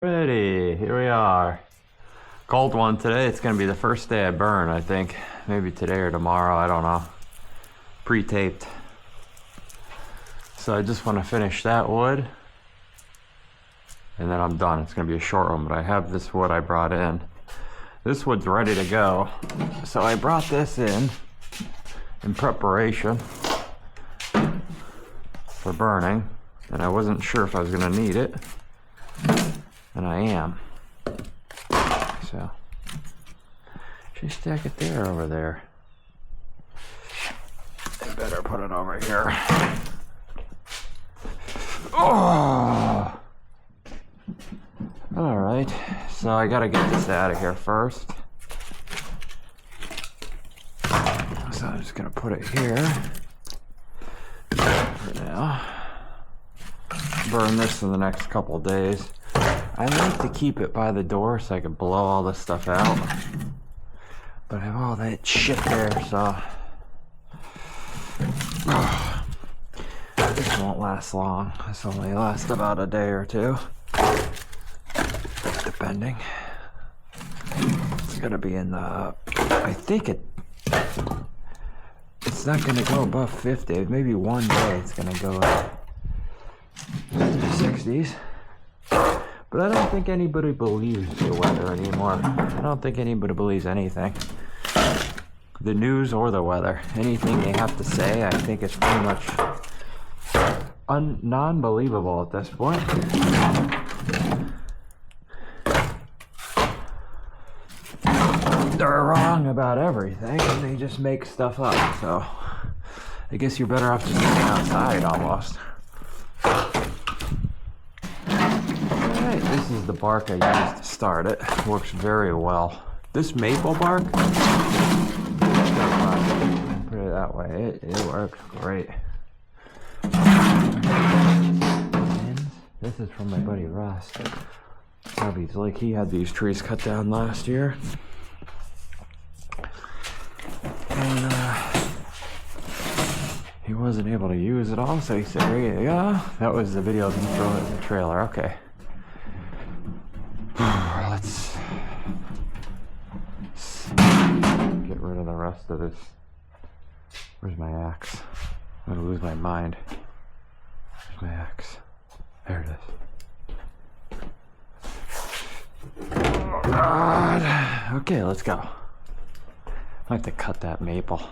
Ready, here we are. Cold one today. It's gonna be the first day I burn, I think. Maybe today or tomorrow, I don't know. Pre-taped. So I just want to finish that wood. And then I'm done. It's gonna be a short one, but I have this wood I brought in. This wood's ready to go. So I brought this in preparation for burning. And I wasn't sure if I was gonna need it. And I am. So should stack it there over there. I better put it over here. Oh! Alright, so I gotta get this out of here first. So I'm just gonna put it here for now. Burn this in the next couple days. I like to keep it by the door so I can blow all this stuff out. But I have all that shit there, so this won't last long. This only lasts about a day or two, depending. It's gonna be in the, I think it's not gonna go above 50. Maybe one day it's gonna go up to the 60s. But I don't think anybody believes the weather anymore. I don't think anybody believes anything. The news or the weather. Anything they have to say, I think is pretty much non-believable at this point. They're wrong about everything, and they just make stuff up. So I guess you're better off just sitting outside almost. This is the bark I used to start it. Works very well. This maple bark, put it that way, it works great. This is from my buddy Russ. Obviously, he had these trees cut down last year. And he wasn't able to use it all, so he said, here you go. That was the video of him throwing it in the trailer. Okay. Let's get rid of the rest of this. Where's my axe? I'm gonna lose my mind. Where's my axe? There it is. Oh God. Okay, let's go. I have to cut that maple.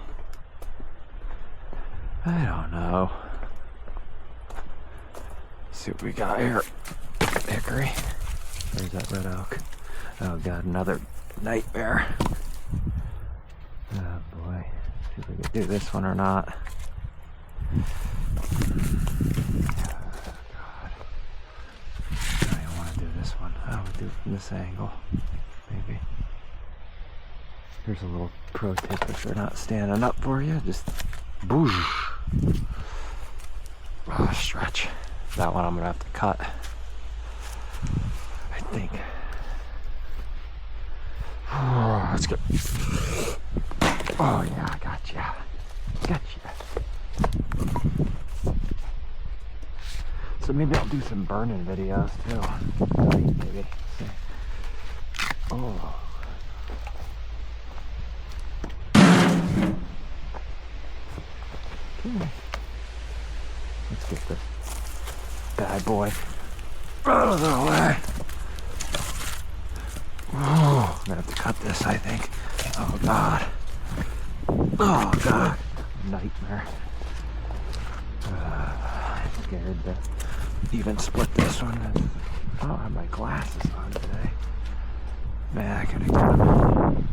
I don't know. Let's see what we got here. Hickory. There's that red oak. Oh God, another nightmare. Oh boy. See if we can do this one or not. Oh God. I don't want to do this one. I would do it from this angle. Maybe. Here's a little pro tip if they're not standing up for you. Just boosh. Oh, stretch. That one I'm gonna have to cut. I think. Oh, let's go. Oh yeah, I gotcha. Gotcha. So maybe I'll do some burning videos too. Maybe. Oh. Okay. Let's get this bad boy out of the way. Oh, I'm gonna have to cut this, I think. Oh God. Oh God. Nightmare. I'm scared to even split this one. I don't have my glasses on today. Man, I could have got them.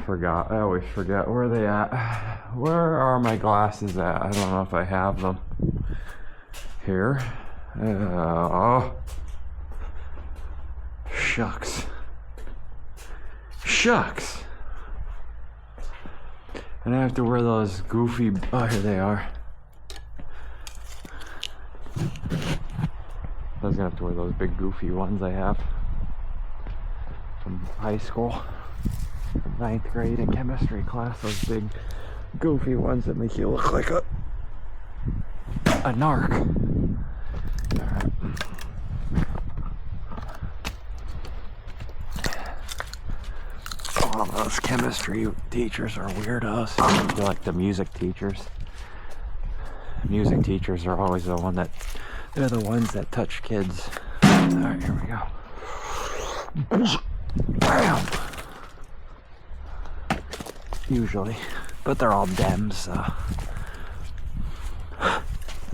Forgot. I always forget. Where are they at? Where are my glasses at? I don't know if I have them. Here. Oh. Shucks. Shucks. And I have to wear those goofy, oh, here they are. I was gonna have to wear those big goofy ones I have from high school, from 9th grade in chemistry class, those big goofy ones that make you look like a narc. Alright. those chemistry teachers are weirdos. I feel like the music teachers. Music teachers are always they're the ones that touch kids. Alright, here we go. Bam! Usually. But they're all Dems, so.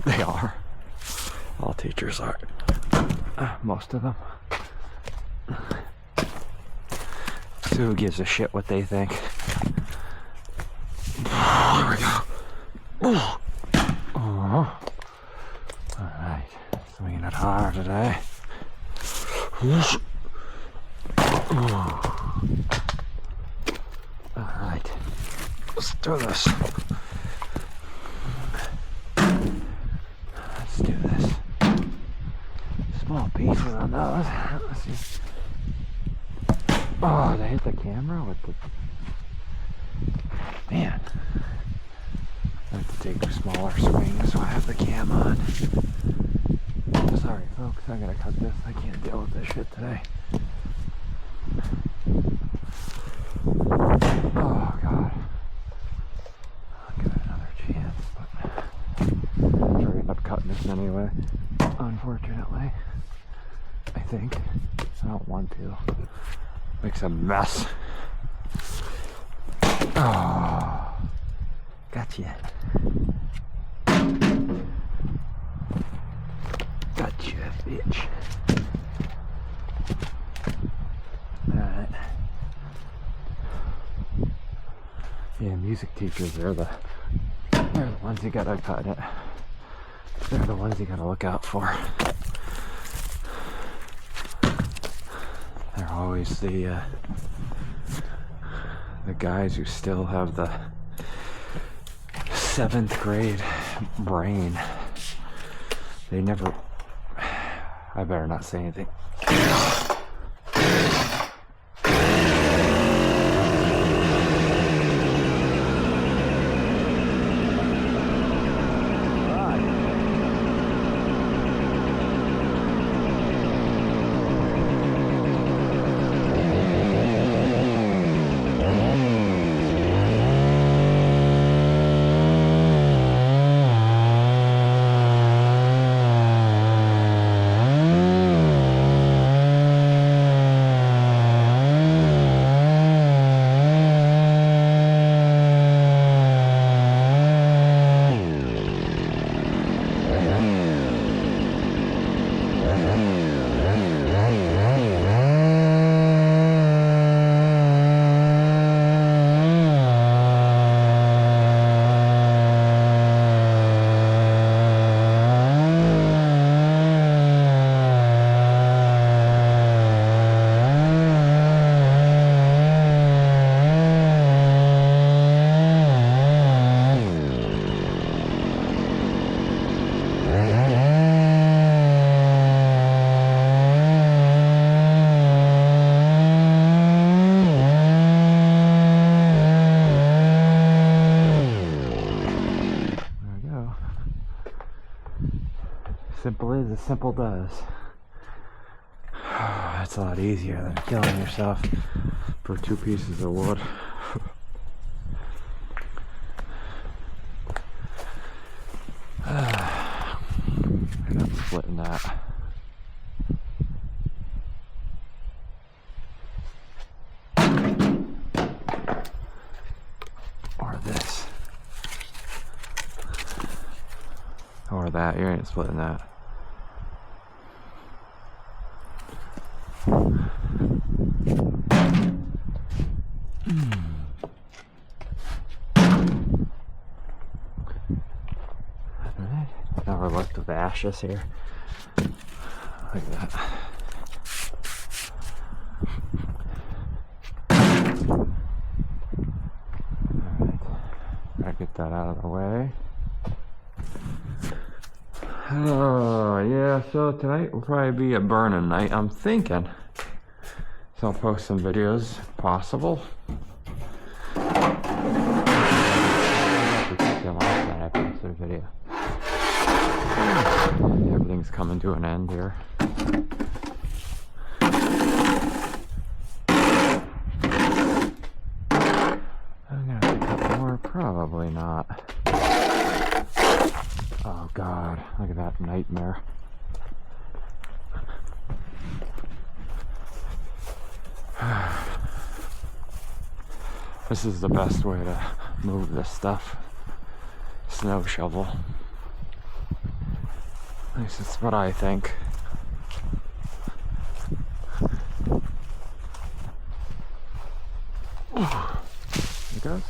They are. All teachers are. Most of them. So who gives a shit what they think? Here we go. Oh. Alright. Swinging it hard today. Alright. Let's do this. Let's do this. Small pieces on those. Let's see. Oh, they hit the camera with the... Man. I have to take smaller swings so I have the cam on. Sorry folks, I gotta cut this. I can't deal with this shit today. Oh god. I'll give it another chance, but I'm sure I end up cutting this anyway. Unfortunately. I think. I don't want to. Makes a mess. Oh. Gotcha. Gotcha, bitch. Alright. Yeah, music teachers, they're the ones you gotta cut it. They're the ones you gotta look out for. They're always the guys who still have the 7th grade brain. They never... I better not say anything. Simple is as simple does. That's a lot easier than killing yourself for 2 pieces of wood. And I'm splitting that. Or this. Or that. You ain't splitting that. Now we're left with ashes here. Like that. Alright. Gotta get that out of the way. Oh, yeah, so tonight will probably be a burning night, I'm thinking. So I'll post some videos if possible. I post a video. Everything's coming to an end here. Probably not. Oh God, look at that nightmare. This is the best way to move this stuff. Snow shovel. At least that's what I think. It goes.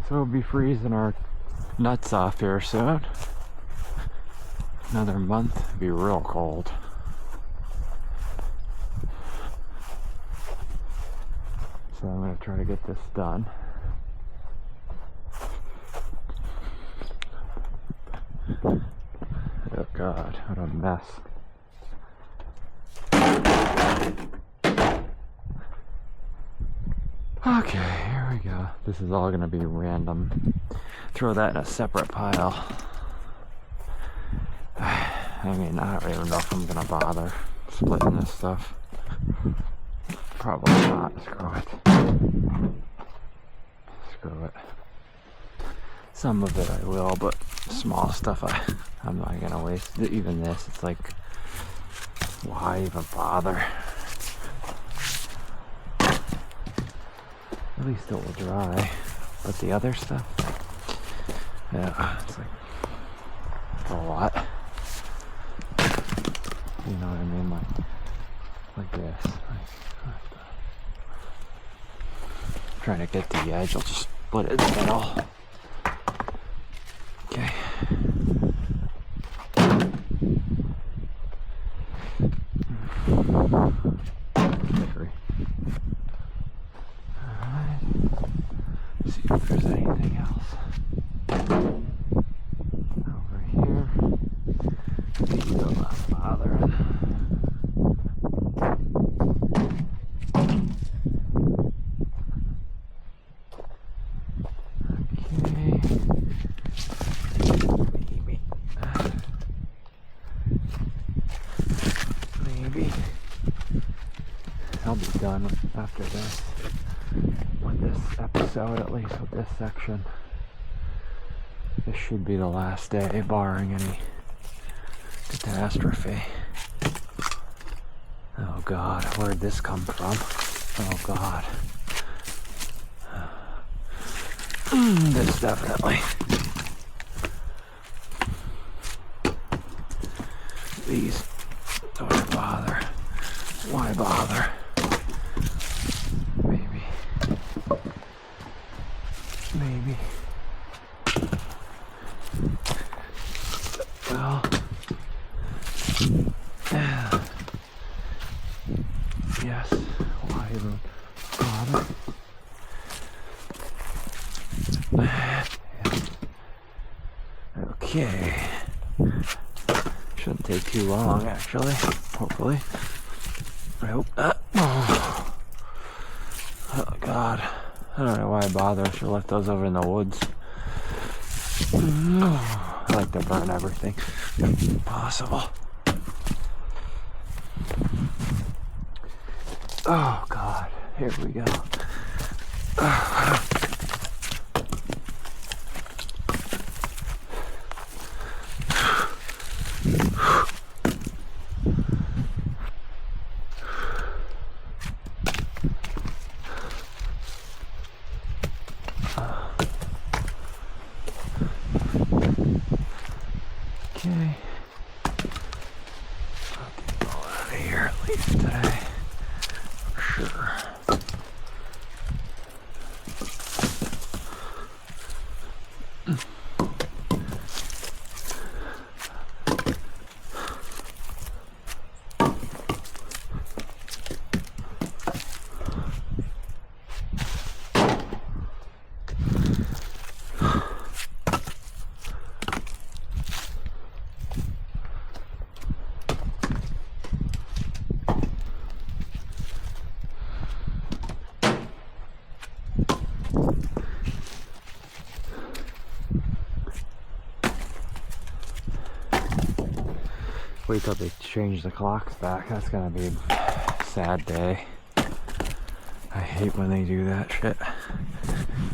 So we'll be freezing our nuts off here soon. Another month, it'll be real cold. So I'm going to try to get this done. Oh God, what a mess. Okay, here we go. This is all going to be random. Throw that in a separate pile. I mean, I don't even know if I'm going to bother splitting this stuff. Probably not. Screw it. Screw it. Some of it I will, but small stuff I'm not going to waste. Even this, it's like, why even bother? At least it will dry. But the other stuff, yeah, it's like, it's a lot. You know what I mean? Like this. Trying to get the edge, I'll just split it in the middle. Okay. Alright. See if there's anything else. Over here. Maybe I'm not bothering. I'll be done after this, with this episode, at least with this section. This should be the last day, barring any catastrophe. Oh God, where'd this come from? Oh God. This definitely. These don't bother. Why bother? Maybe. Well, yeah. Yes. Why even bother? Okay. Shouldn't take too long, actually. Hopefully. I hope not. Oh God. I don't know why I bother. I should have left those over in the woods. I like to burn everything if possible. Oh God, here we go. Okay. I'll get all out of here at least today. For sure. Wait till they change the clocks back. That's gonna be a sad day. I hate when they do that shit.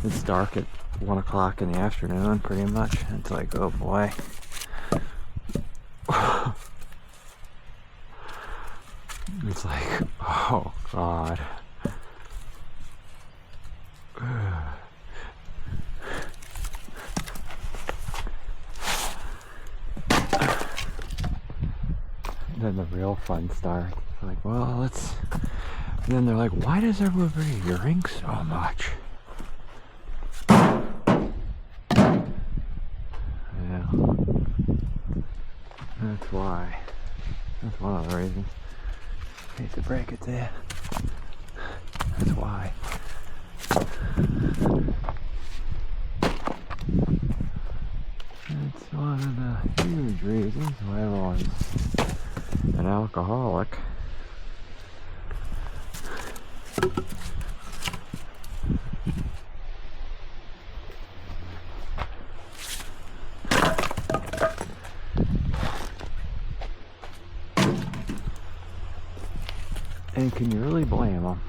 It's dark at 1 o'clock in the afternoon, pretty much. It's like, oh boy. It's like, oh God. Then the real fun starts. Like, well, let's. And then they're like, why does everybody drink so much? Yeah. That's why. That's one of the reasons. Hate to break it to you. That's why. It's one of the huge reasons why everyone's an alcoholic. And can you really blame them?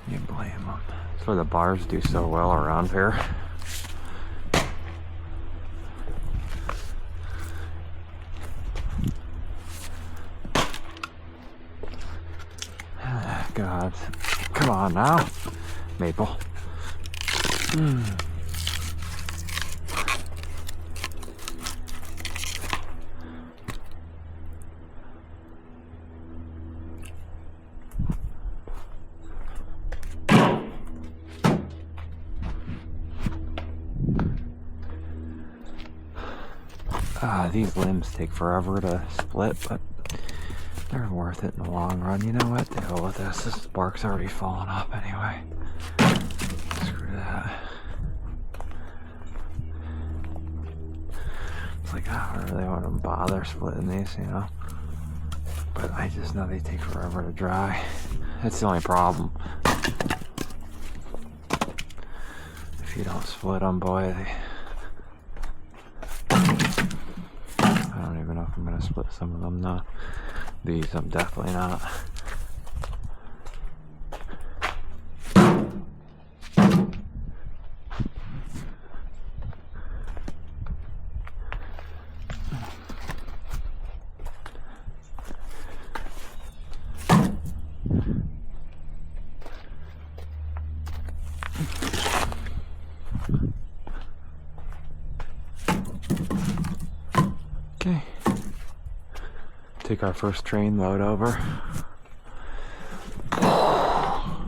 You blame them. That's why the bars do so well around here. God, come on now, Maple. These limbs take forever to split, but they're worth it in the long run. You know what? The hell with this. This bark's already falling off anyway. Screw that. It's like, I don't really want to bother splitting these, you know? But I just know they take forever to dry. That's the only problem. If you don't split them, boy, I don't even know if I'm going to split some of them now. These, I'm definitely not. Okay. Take our first train load over. I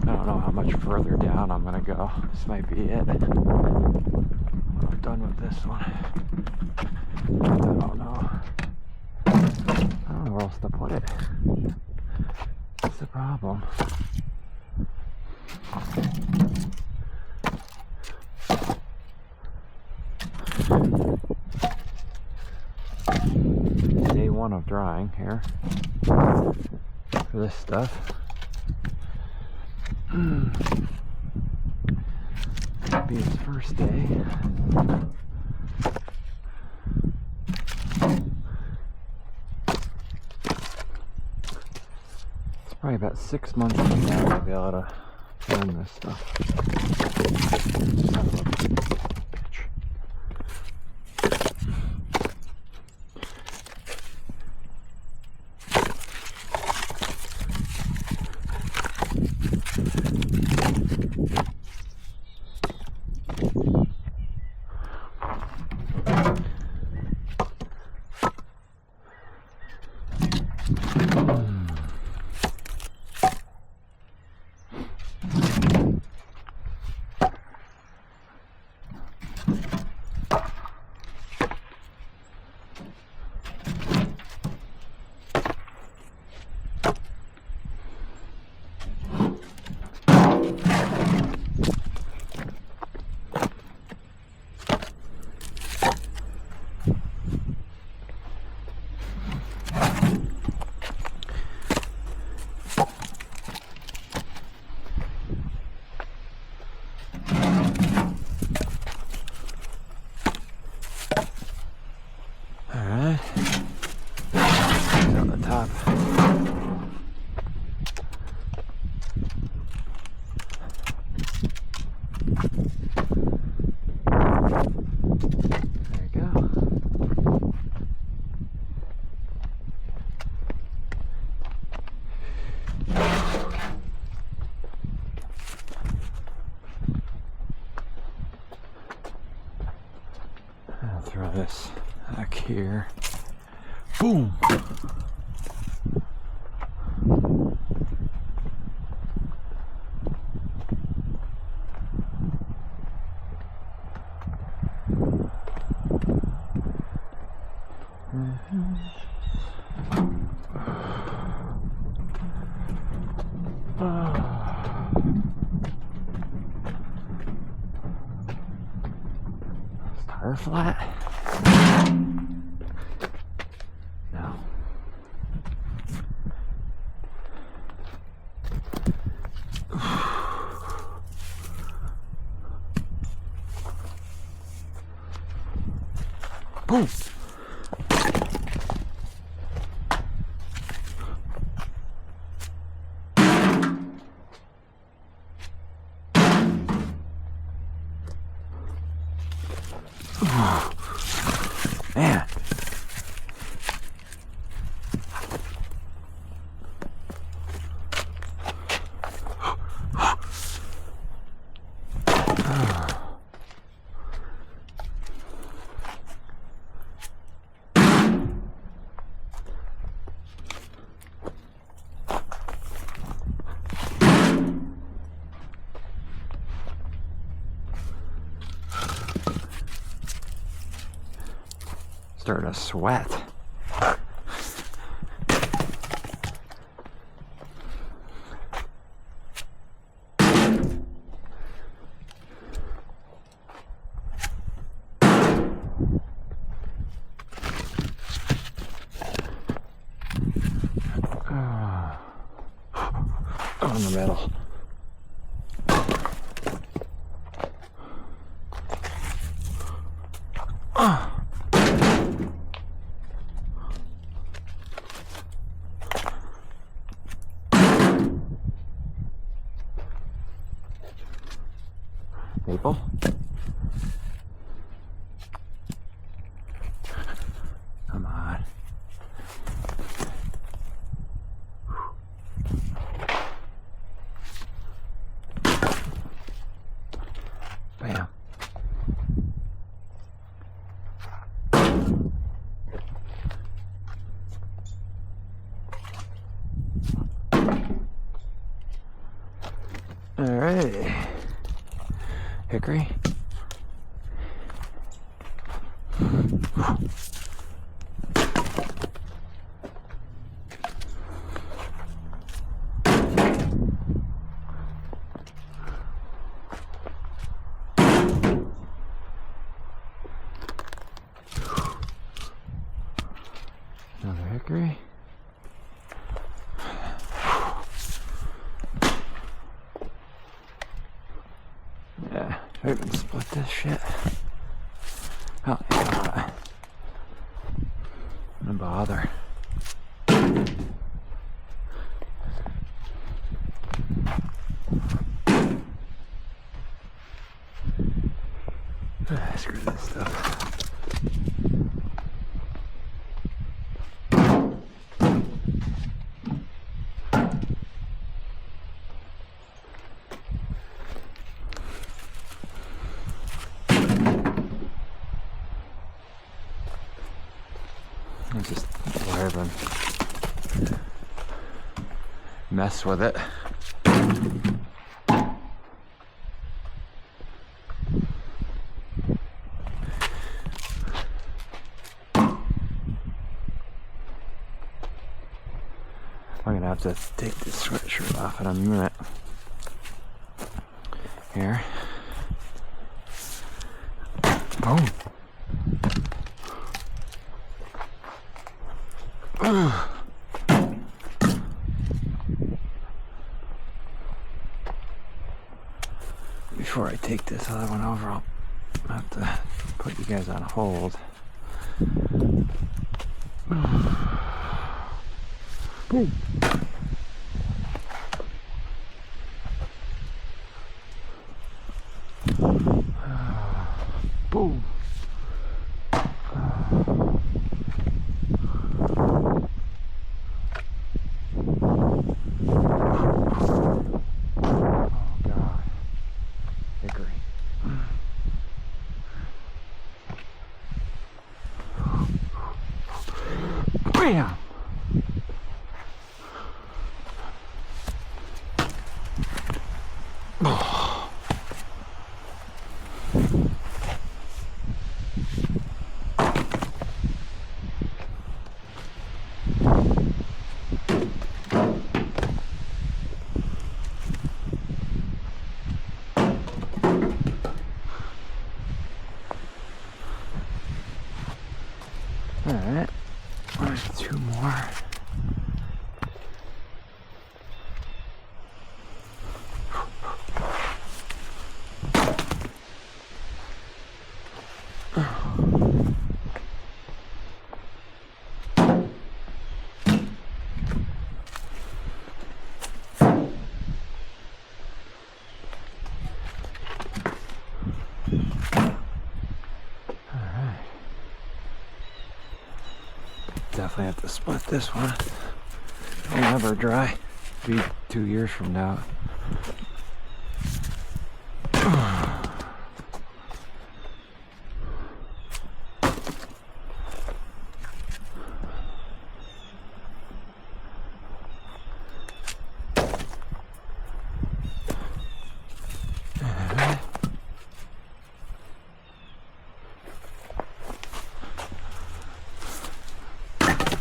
don't know how much further down I'm gonna go. This might be it. I'm done with this one. I don't know. I don't know where else to put it. That's the problem. Day one of drying here for this stuff. Be his first day. It's probably about 6 months from now I'll be able to learn this stuff. Son of a bitch. here. Boom! Tire flat? No. Boom! Man. Starting to sweat. Oh, in the middle. Maple. Come on. Bam. All right. Hickory. Another hickory. Yeah, I can split this shit. Oh, yeah. No bother. Screw this stuff. I just whatever. Mess with it. I'm gonna have to take this sweatshirt off in a minute. Here. Boom. Before I take this other one over, I'll have to put you guys on hold. Boom. Boom. Bam! Oh. Alright, two more. Definitely have to split this one. It'll never dry. Be 2 years from now.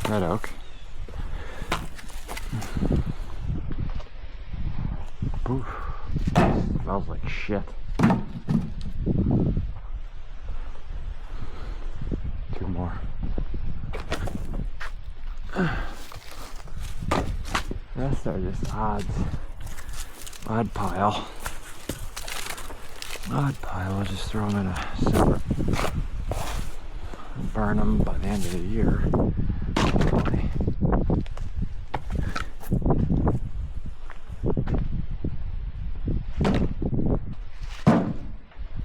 Red oak. Oof. Smells like shit. Two more. The rest are just odds. Odd pile. Odd pile. I'll just throw them in a separate. Burn them by the end of the year. Hopefully.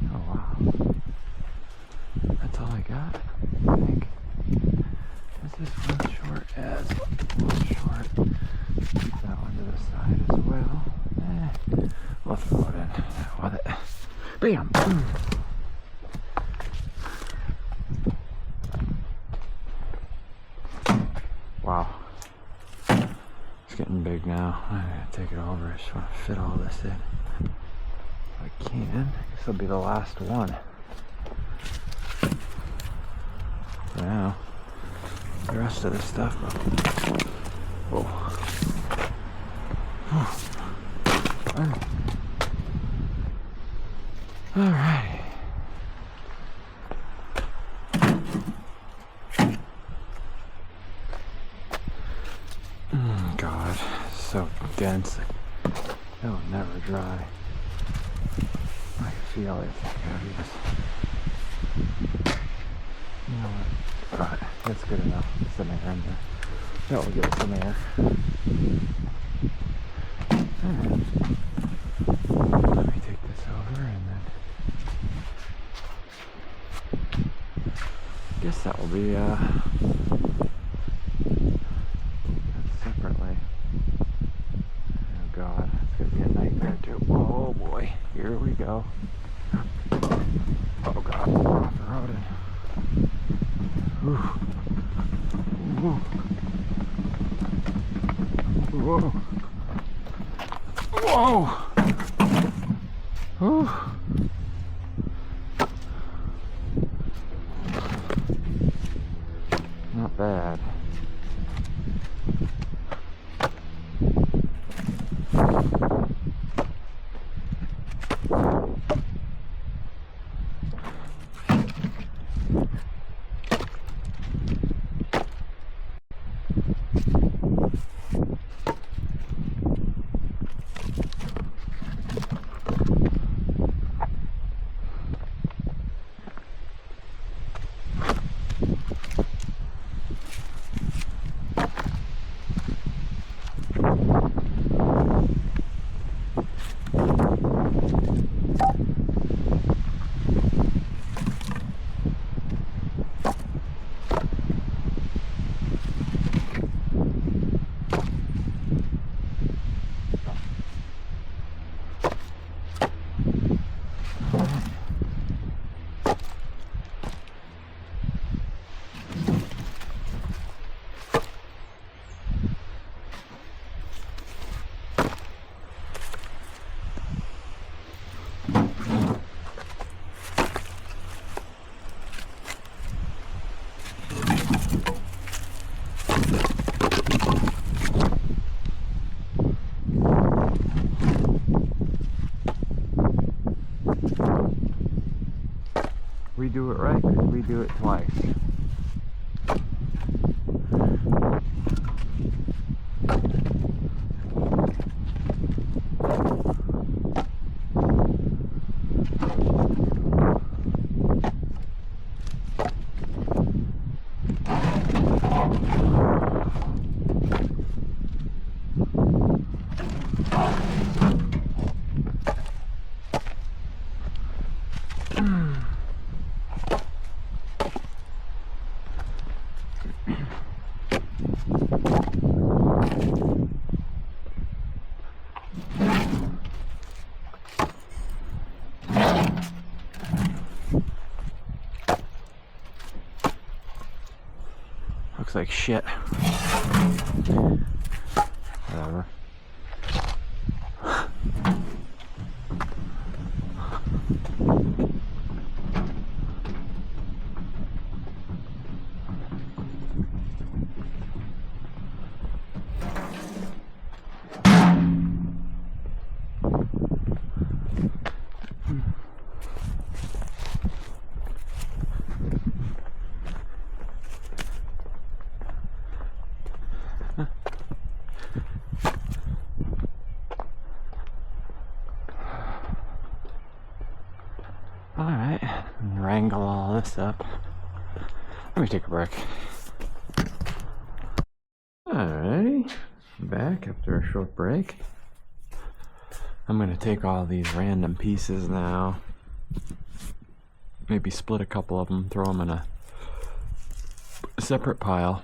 Oh wow. That's all I got, I think. This is one short as one short. Keep that one to the side as well. We'll throw it in with it. Bam! Wow. It's getting big now. I'm gonna take it over. I just want to fit all this in. If I can. I guess it'll be the last one. For now. The rest of this stuff. Whoa. Alright. God, so dense. It'll never dry. I can feel it. You know what? Alright, that's good enough. Some air in there. That will get some air. Alright. Let me take this over and then I guess that will be separately. Oh god, it's gonna be a nightmare too. Oh boy, here we go. Oh god, we're off the road. Ooh. Ooh. Whoa. Whoa. Ooh. Not bad. do it right? Could we do it twice? Looks like shit. Whatever. Alright, wrangle all this up. Let me take a break. Alrighty, back after a short break. I'm gonna take all these random pieces now. Maybe split a couple of them, throw them in a separate pile.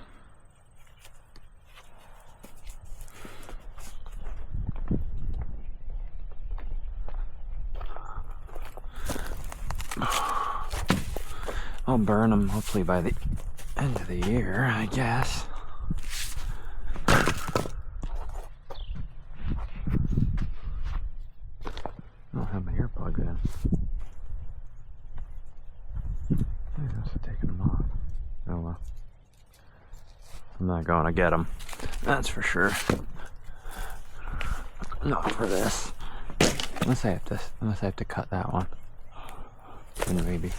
I'll burn them hopefully by the end of the year, I guess. I don't have my earplugs in. I must have taken them off. Oh well. I'm not going to get them. That's for sure. Not for this. Unless I have to cut that one. Then maybe.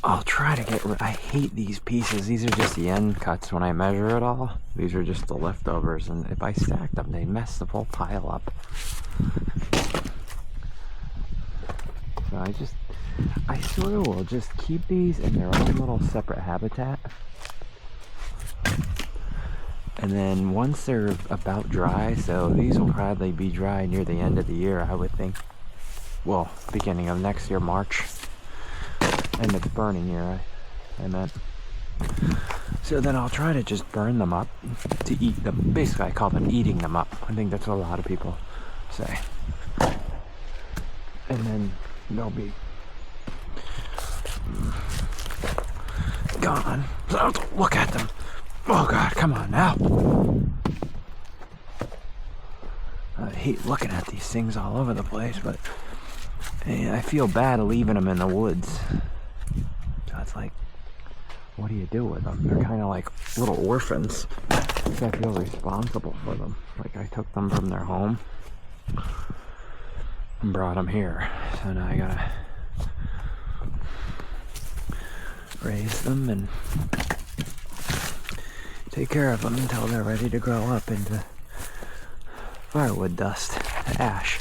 I'll try to get rid. I hate these pieces. These are just the end cuts when I measure it all. These are just the leftovers, and if I stack them, they mess the whole pile up. So I sort of will just keep these in their own little separate habitat. And then once they're about dry, so these will probably be dry near the end of the year, I would think. Well, beginning of next year, March. End of the burning year, I meant. So then I'll try to just burn them up to eat them. Basically, I call them eating them up. I think that's what a lot of people say. And then they'll be gone. So look at them. Oh God, come on now. I hate looking at these things all over the place, but I feel bad leaving them in the woods. So it's like, what do you do with them? They're kind of like little orphans. So I feel responsible for them. Like I took them from their home and brought them here. So now I gotta raise them and take care of them until they're ready to grow up into firewood dust, ash.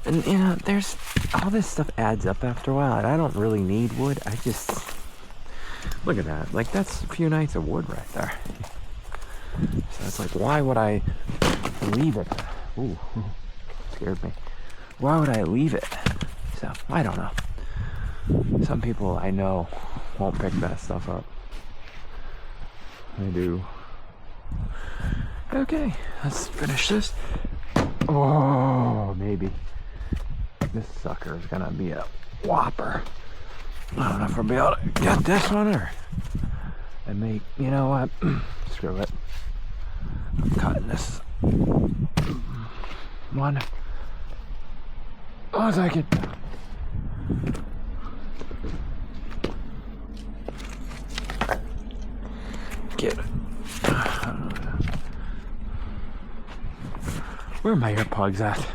And you know, there's all this stuff adds up after a while, and I don't really need wood. I just look at that. Like that's a few nights of wood right there. So it's like, why would I leave it? Ooh, scared me. Why would I leave it? So I don't know. Some people I know won't pick that stuff up. I do. Okay, let's finish this. Oh, maybe. This sucker is gonna be a whopper. I don't know if I'll be able to get this one or I may, you know what? Screw it. I'm cutting this one. Oh, I could. Get it. Where are my earplugs at?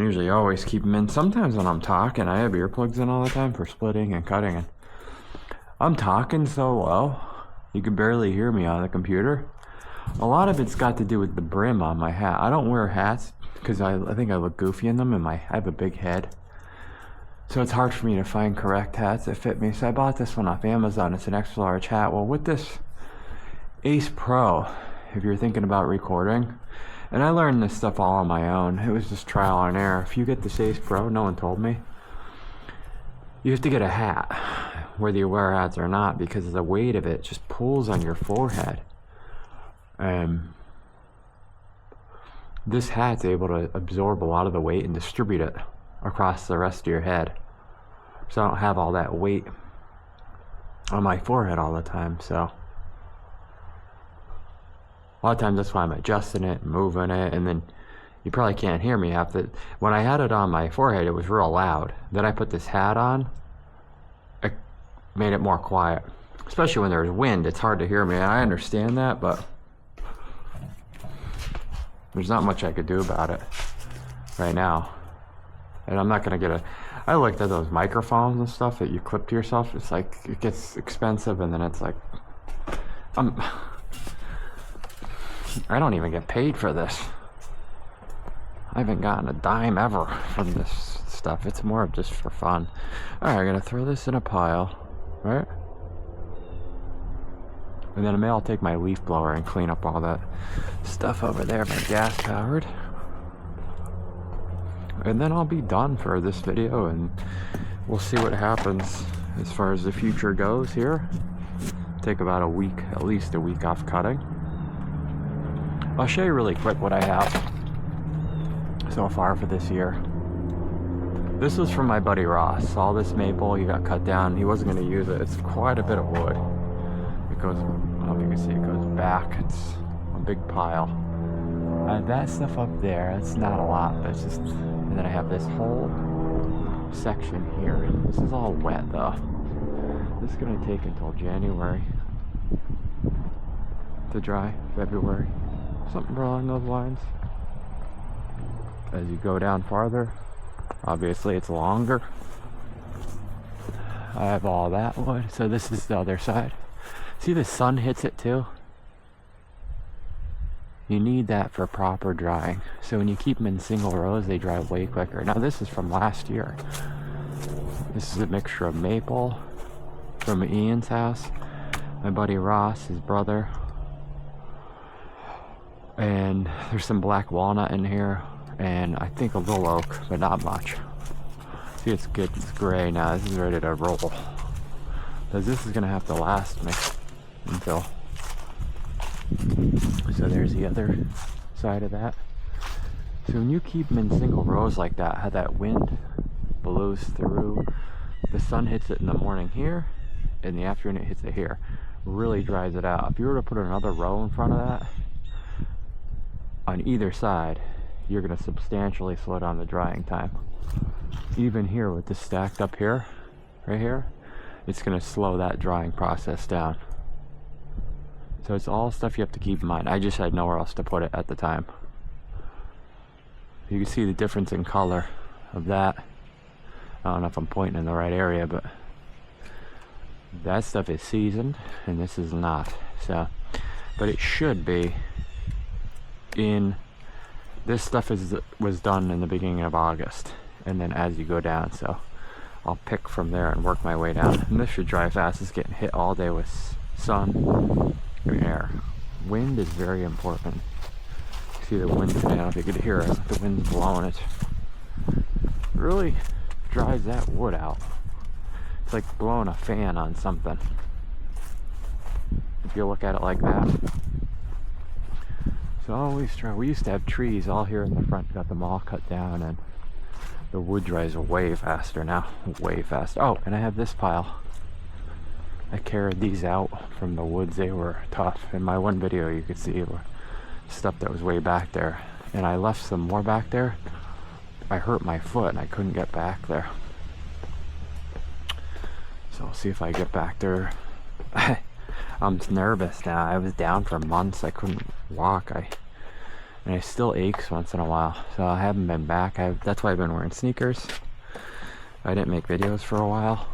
usually always keep them in. Sometimes when I'm talking, I have earplugs in all the time for splitting and cutting. And I'm talking so low, you can barely hear me on the computer. A lot of it's got to do with the brim on my hat. I don't wear hats because I think I look goofy in them, and I have a big head. So it's hard for me to find correct hats that fit me. So I bought this one off Amazon. It's an extra large hat. Well, with this Ace Pro, if you're thinking about recording, and I learned this stuff all on my own. It was just trial and error. If you get this Ace Pro, no one told me, you have to get a hat, whether you wear hats or not, because the weight of it just pulls on your forehead. This hat's able to absorb a lot of the weight and distribute it across the rest of your head. So I don't have all that weight on my forehead all the time. So a lot of times that's why I'm adjusting it, moving it, and then you probably can't hear me half the. When I had it on my forehead, it was real loud. Then I put this hat on, it made it more quiet. Especially when there's wind, it's hard to hear me. I understand that, but there's not much I could do about it right now. And I'm not gonna get I looked at those microphones and stuff that you clip to yourself. It's like, it gets expensive, and then it's like, I don't even get paid for this. I haven't gotten a dime ever from this stuff. It's more of just for fun. Alright, I'm gonna throw this in a pile, right? And then I'll take my leaf blower and clean up all that stuff over there, my gas powered. And then I'll be done for this video, and we'll see what happens as far as the future goes here. Take about a week, at least a week off cutting. I'll show you really quick what I have so far for this year. This was from my buddy Ross. All this maple, he got cut down. He wasn't going to use it. It's quite a bit of wood. It goes, I don't know if you can see, it goes back. It's a big pile. That stuff up there, it's not a lot, but it's just, and then I have this whole section here. This is all wet though. This is going to take until January to dry, February, something along those lines. As you go down farther, obviously it's longer. I have all that wood, so this is the other side. See, the sun hits it too. You need that for proper drying. So when you keep them in single rows, they dry way quicker. Now this is from last year. This is a mixture of maple from Ian's house, my buddy Ross, his brother, and there's some black walnut in here, and I think a little oak, but not much. See, it's good, it's gray now. This is ready to roll, because this is gonna have to last me until. So there's the other side of that. So when you keep them in single rows like that, how that wind blows through, the sun hits it in the morning here, in the afternoon it hits it here, really dries it out. If you were to put another row in front of that, on either side, you're going to substantially slow down the drying time. Even here with this stacked up here, right here, it's going to slow that drying process down. So it's all stuff you have to keep in mind. I just had nowhere else to put it at the time. You can see the difference in color of that. I don't know if I'm pointing in the right area, but that stuff is seasoned and this is not. So, but it should be in, this stuff was done in the beginning of August, and then as you go down, so I'll pick from there and work my way down. And this should dry fast. It's getting hit all day with sun and air. Wind is very important. See the wind today, I don't know if you could hear it, the wind's blowing it. Really dries that wood out. It's like blowing a fan on something, if you look at it like that. So I always try, we used to have trees all here in the front, got them all cut down, and the wood dries way faster now, way faster. Oh, and I have this pile. I carried these out from the woods. They were tough. In my one video you could see stuff that was way back there, and I left some more back there. I hurt my foot and I couldn't get back there, so I'll see if I get back there. I'm nervous now. I was down for months. I couldn't walk. and it still aches once in a while. So I haven't been back. That's why I've been wearing sneakers. I didn't make videos for a while.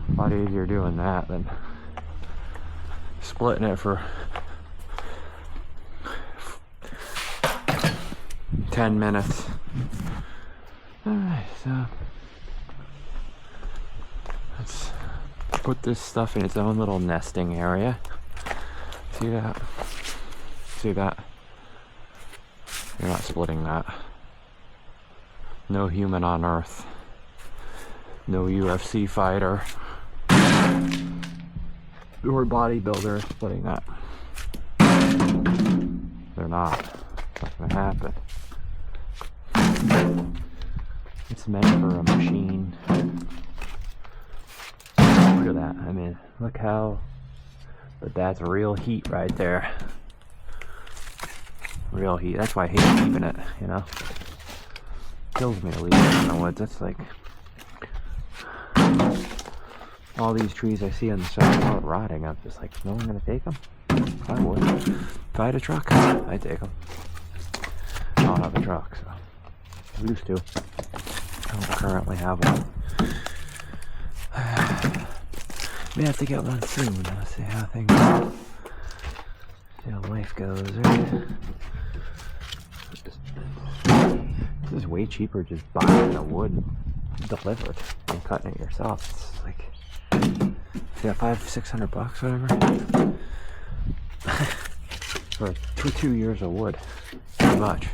A lot easier doing that than splitting it for 10 minutes. Alright, so let's put this stuff in its own little nesting area. See that? See that? You're not splitting that. No human on Earth. No UFC fighter or bodybuilder is splitting that. They're not. It's not gonna happen. It's meant for a machine. Look at that. I mean, look how. But that's real heat right there. Real heat. That's why I hate leaving it, you know? Kills me to leave it in the woods. That's like. All these trees I see on the side are rotting. I'm just like, no one gonna take them? I would. If I had a truck, I'd take them. I don't have a truck, so I used to. I don't currently have one. We have to get one soon. Let's see how things go. See how life goes, right? This is way cheaper just buying the wood delivered and cutting it yourself. It's like, yeah, $500-600 whatever for 2 years of wood. Too much.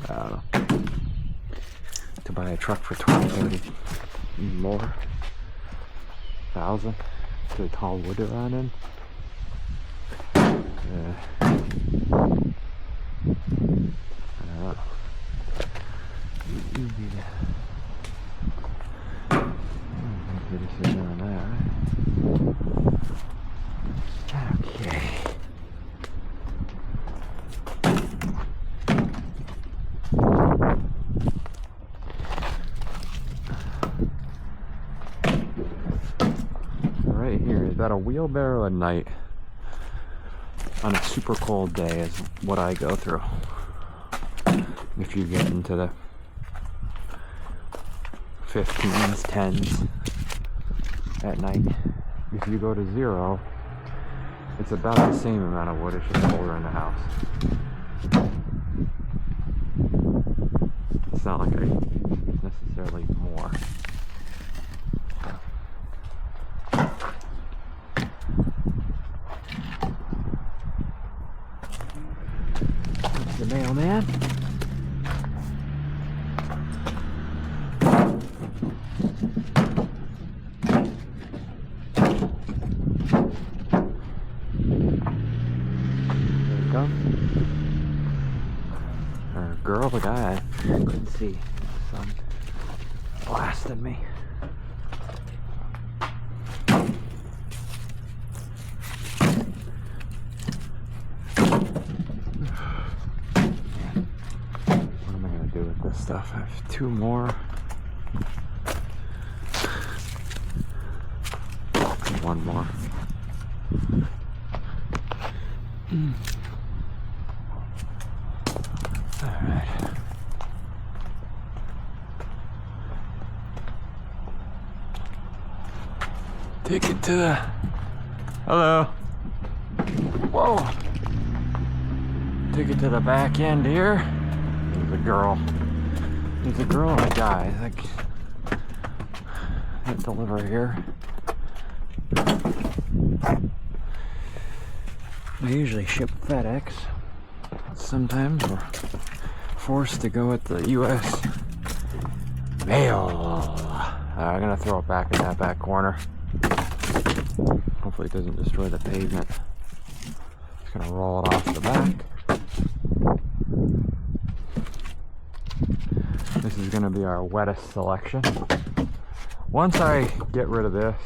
I don't know. To buy a truck for 20-30 more thousand to a tall wood to run in. I don't know. Good decision on that. Okay. Right here is about a wheelbarrow a night on a super cold day is what I go through. If you get into the 15s, 10s at night. If you go to 0, it's about the same amount of wood, it's just colder in the house. It's not like it's necessarily more. There's the mailman. Or girl, the guy, I couldn't see. The sun blasted me. What am I gonna do with this stuff? I have 2 more. 1 more. Alright. Take it to the... Hello. Whoa. Take it to the back end here. There's a girl. There's a girl and a guy. I think they deliver here. I usually ship FedEx sometimes, or forced to go with the U.S. mail. I'm gonna throw it back in that back corner. Hopefully it doesn't destroy the pavement. Just gonna roll it off the back. This is gonna be our wettest selection. Once I get rid of this,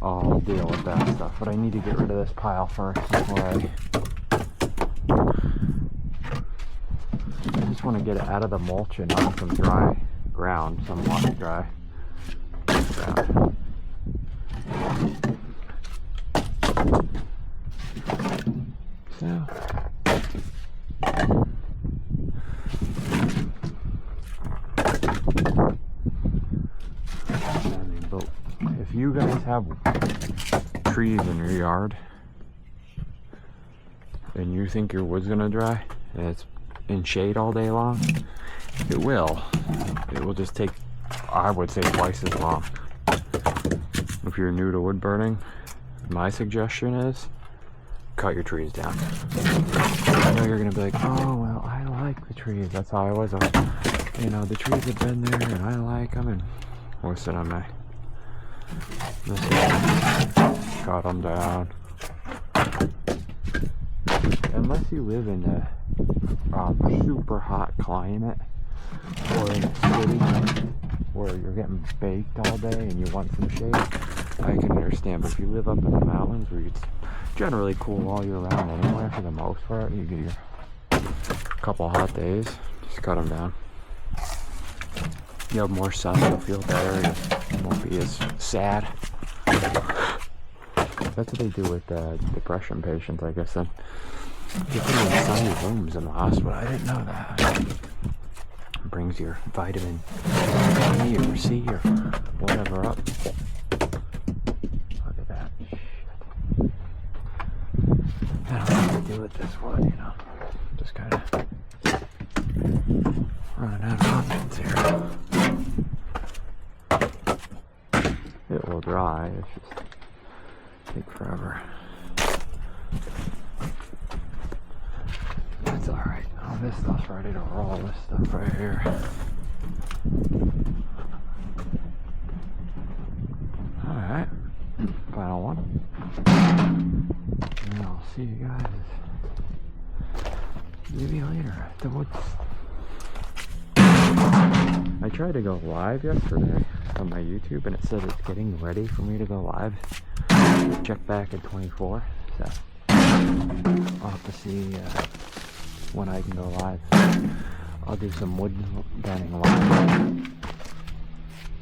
I'll deal with that stuff. But I need to get rid of this pile first before I just want to get it out of the mulch and on some dry ground, somewhat dry ground. So if you guys have trees in your yard and you think your wood's gonna dry and it's in shade all day long, it will. It will just take, I would say, twice as long. If you're new to wood burning, my suggestion is cut your trees down. I know you're gonna be like, oh well, I like the trees. That's how I was. You know, the trees have been there and I like them, and listen on me. Cut them down. Unless you live in a super hot climate or in a city where you're getting baked all day and you want some shade, I can understand. But if you live up in the mountains where it's generally cool all year round anyway, for the most part, you get your couple hot days, just cut them down. You have more sun, you'll feel better, you won't be as sad. That's what they do with depression patients, I guess. Then you put them in sunny rooms in the hospital. I didn't know that. It brings your vitamin E or C or whatever up. Look at that shit. I don't know what to do with this wood, you know. Just kind of running out of options here. It will dry, it's just take forever. That's alright. Oh, this stuff's ready to roll, this stuff right here. Alright. Final one. And I'll see you guys maybe later at the woods. I tried to go live yesterday on my YouTube and it said it's getting ready for me to go live. Check back at 24, so I'll have to see when I can go live. I'll do some wood burning live.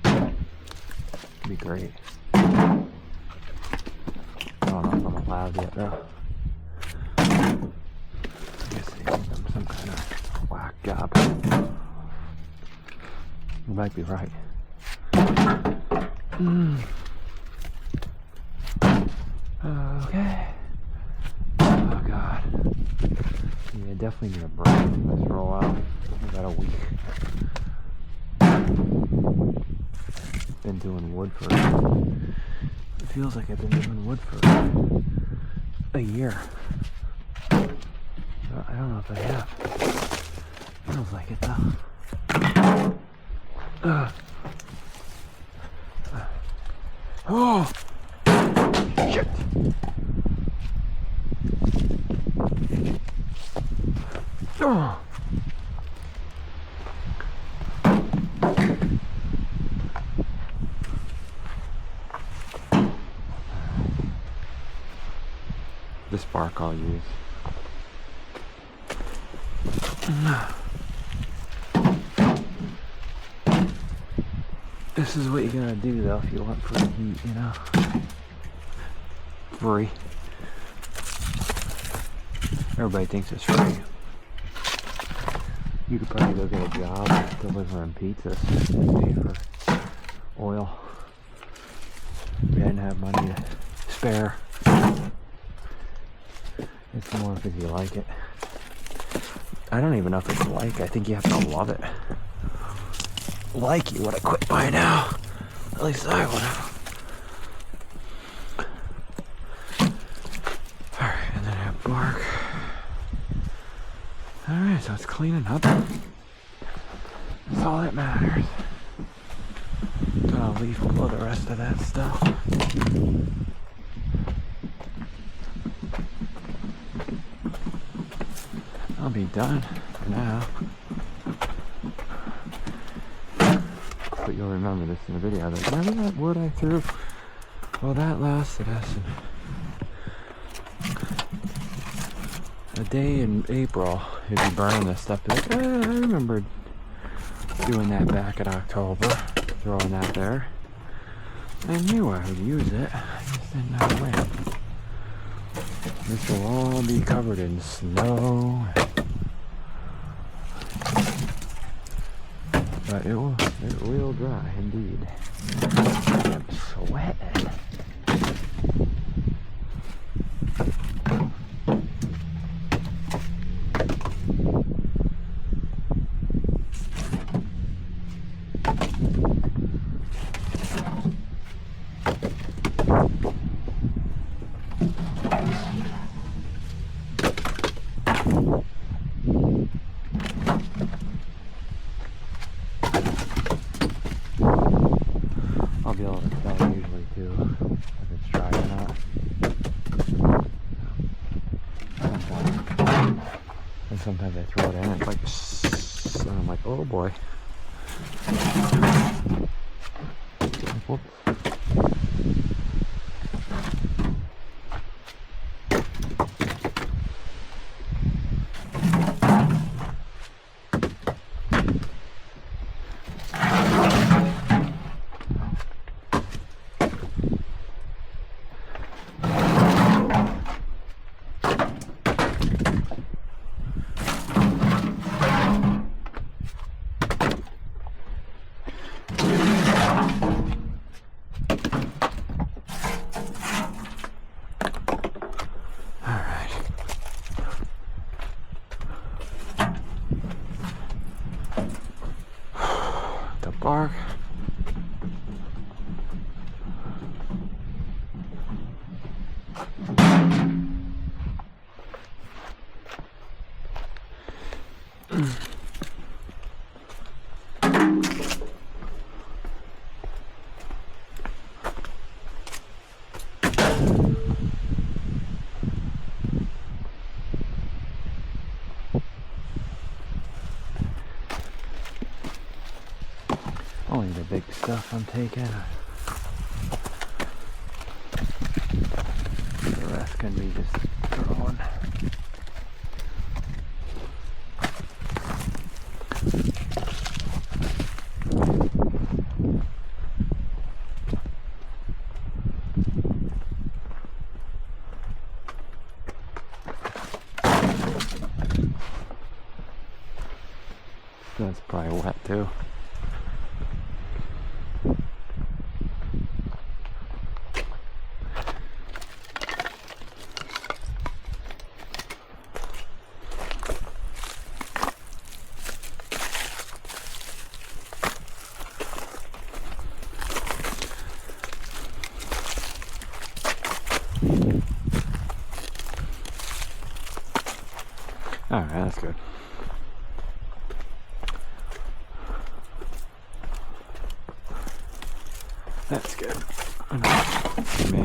It'd be great. I don't know if I'm allowed yet though. I guess they give them some kind of whack job. You might be right. Okay. Oh god. Yeah, definitely need a break from this for a while. About a week. Been doing wood for... It feels like I've been doing wood for a year. I don't know if I have. Feels like it though. Oh! Shit! Oh! This bark I'll use. This is what you gotta do though if you want free heat, you know. Free. Everybody thinks it's free. You could probably go get a job delivering pizzas and pay for oil. You didn't have money to spare. It's more because you like it. I don't even know if it's like. I think you have to love it. Like you would have quit by now. At least I would have. Alright, and then I have bark. Alright. so it's cleaning up. That's all that matters. Gonna leaf blow the rest of that stuff. I'll be done for now. But you'll remember this in the video. Like, remember that wood I threw? Well, that lasted us a day in April. If you burn this stuff, be like, I remember doing that back in October, throwing that there. I knew I would use it. I just didn't know when. This will all be covered in snow. But it will dry, indeed. I'm sweating. I'll be able to tell usually too if it's dry or not. And sometimes I throw it in and it's like, and I'm like, oh boy. Whoops. Bark. Only the big stuff I'm taking. The rest can be just thrown. That's probably wet too. Alright, that's good. That's good. Enough for me.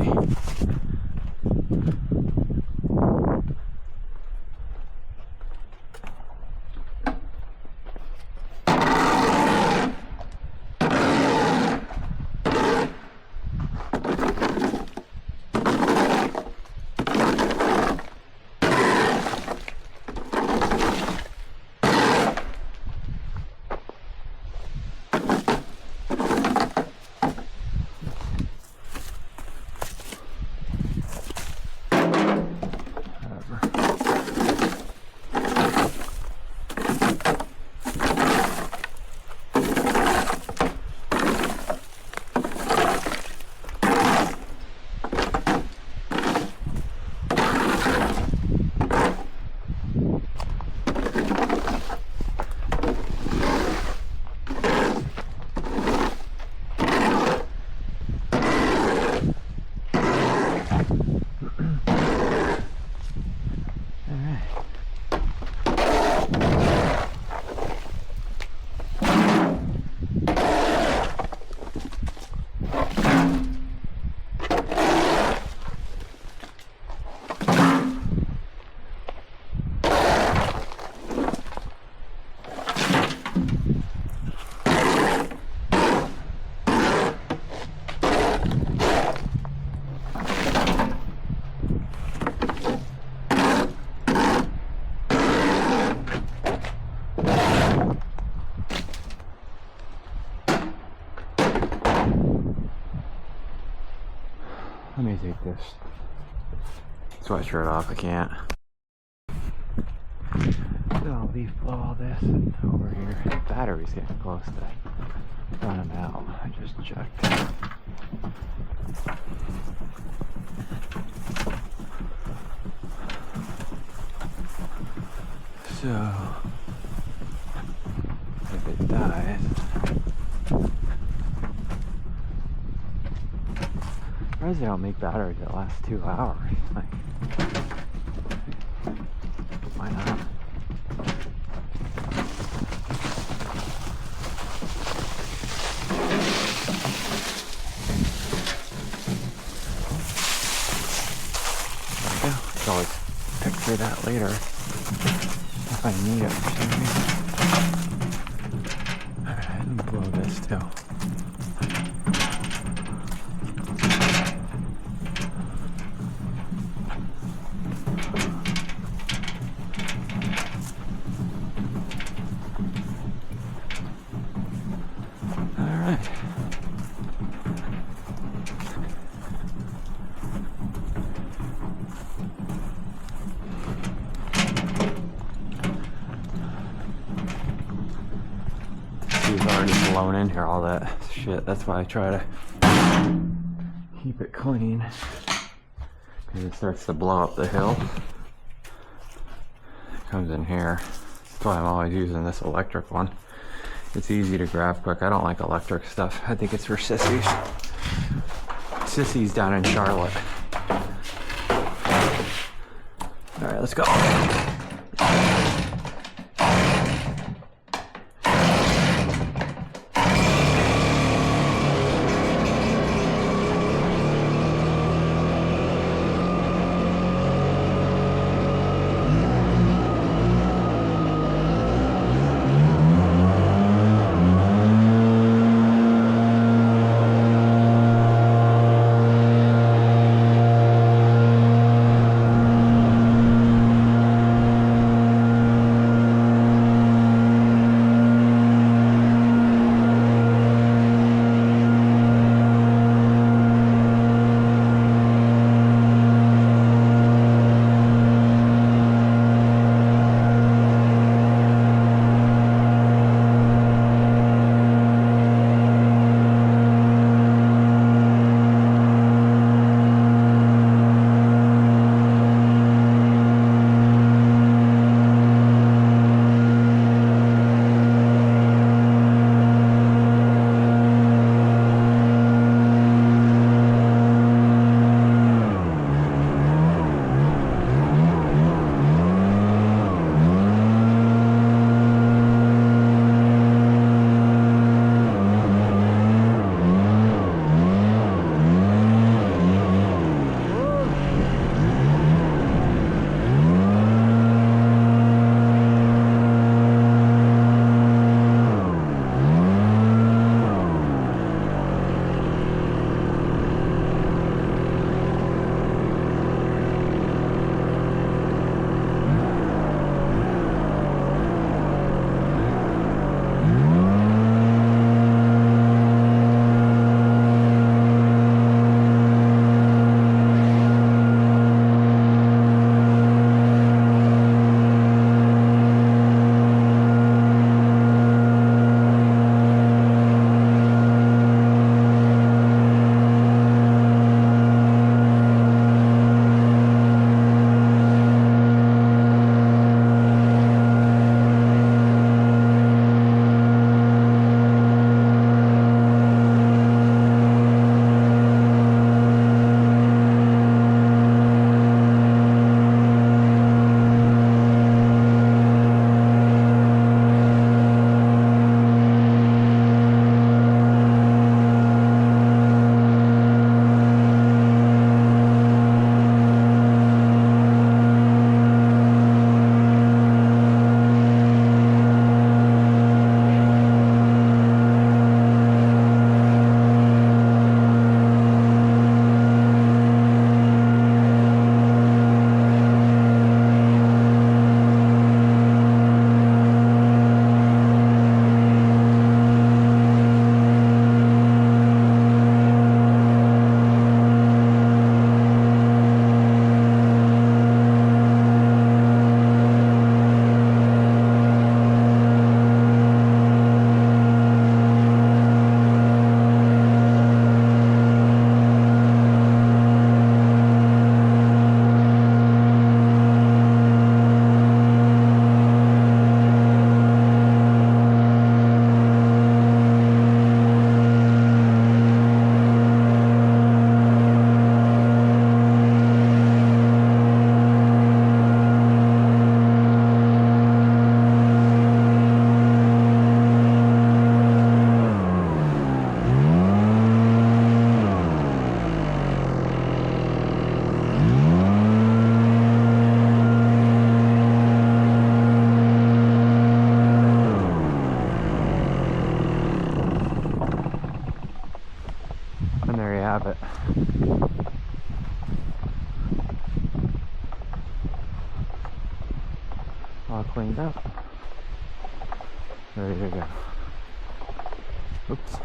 Let me take this sweatshirt off. I can't. So I'll blow all this over here. The battery's getting close to running out. I just checked. So if it dies, surprised they don't make batteries that last 2 hours. Like, why not? There we go. I can always picture that later if I need it for some reason. Alright, let me blow this too. He's already blown in here, all that shit. That's why I try to keep it clean, because it starts to blow up the hill. It comes in here. That's why I'm always using this electric one. It's easy to grab quick. I don't like electric stuff. I think it's for sissies. Sissies down in Charlotte. All right, let's go. And there you have it. All cleaned up. Ready to go. Oops.